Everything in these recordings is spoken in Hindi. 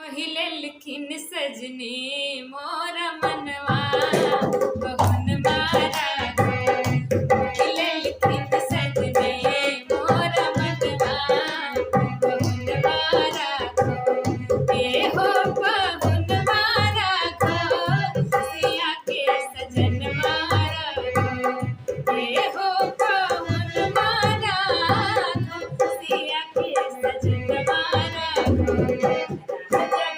पहिले लिखिन सजनी मोरा मनवा बहुन मारा पहिले लिखिन सजनी मोरा मनवा बहुन मारा ए हो बहुन मारा सिया के सजन मारा ए हो बहुन मारा सिया के सजन मारा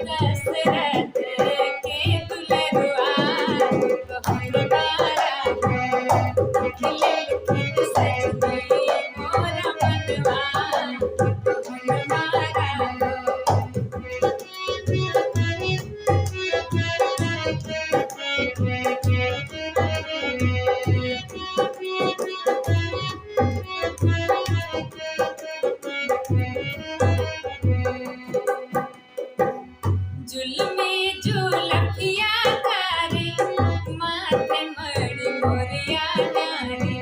दशरथ के दुलरुआ बहुन मारा खिले लिखिन सजनी मोरा मनवा बहुन मारा जुल्मे जुलफिया तारे माथे मड़ी मोरिया नारी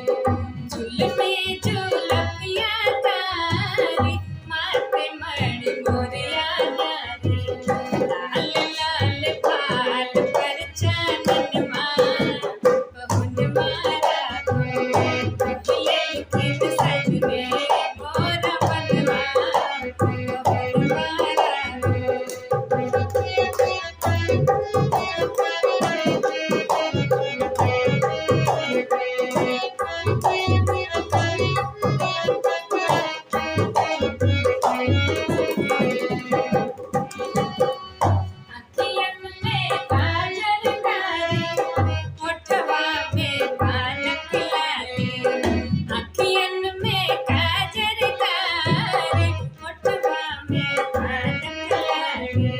जुल्मे जुलफिया तारे माथे मड़ी मोरिया नारी लाल लाल फाल पर चानन बहुन मारा खिले लिखिन सजने मोरा मनवा बहुन मारा अखियन में काजल कारी होठवा में पानक लाली अखियन में काजल कारी होठवा में पानक लाली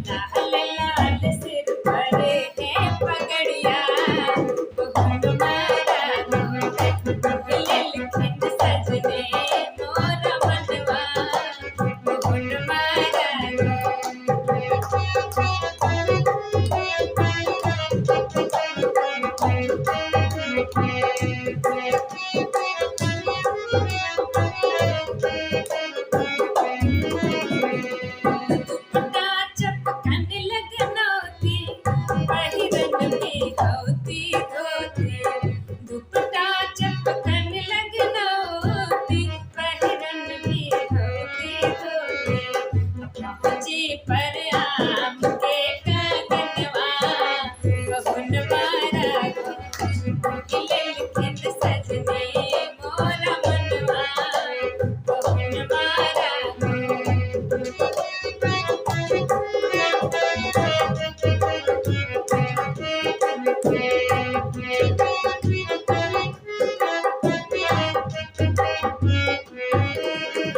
लाल लाल सिर पर है पगड़िया बहुन मारा खिले लिखिन सजने मोरा मनवा बहुन मारा दुपट्टा चपकन लगनौती पहिरन में होती धोती दुपट्टा चपकन लगनौती पहिरन में होती धोती पहुँची पर आम के कंगनवा बहुन मारा खिले लिखिन सजने मोरा मनवा बहुन मारा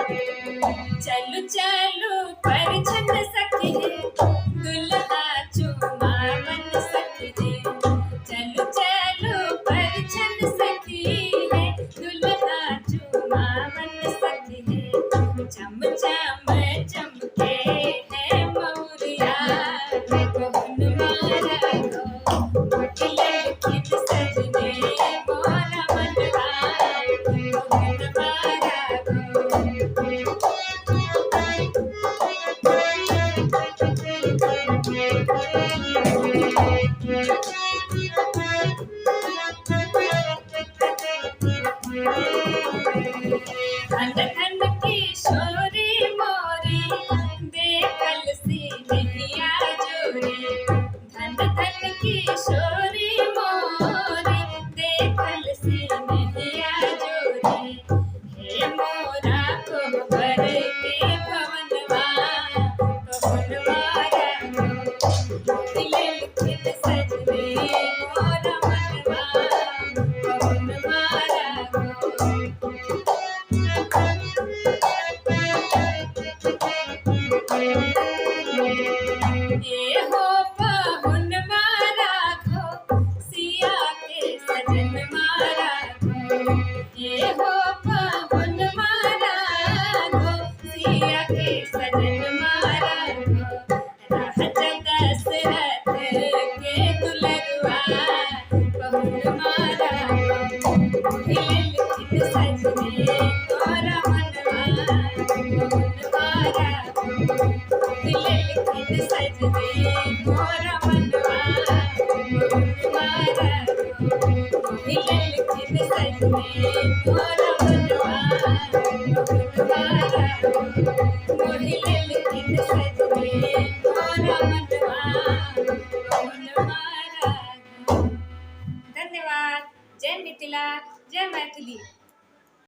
चलू चलू परिछन सखी दुल्हा चुमा मन सखी चलू चलू परिछन सखी है दुल्हा चुमा मन सखी चम चम चमके है मौरिया बहुन मारा खिले लिखिन सजने मोरा मनवा बहुन मारा खंड खंड किशोरी मोरी देखल सी नैया जोरी खंड खंड किशोरी मोरी देखल सी नैया जोरी हे मोरा कोहबर के भवनवा बहुन मारा खिले लिखिन सजने मोरा मनवा बहुन मारा ए हो बहुन मारा सिया के सजन मारा ए हो बहुन मारा सिया के सजन मारा राजा दशरथ के दुलरुआ बहुन मारा खिले लिखिन सजने मोरा मनवा बहुन मारा खिले लिखिन लिखित सजने मोरा मनवा मारा मोहिया लिखित सजने मोरा मनवा मारा मोहिया लिखित सजने मोरा मनवा मारा। धन्यवाद। जय मिथिला, जय मैथिली।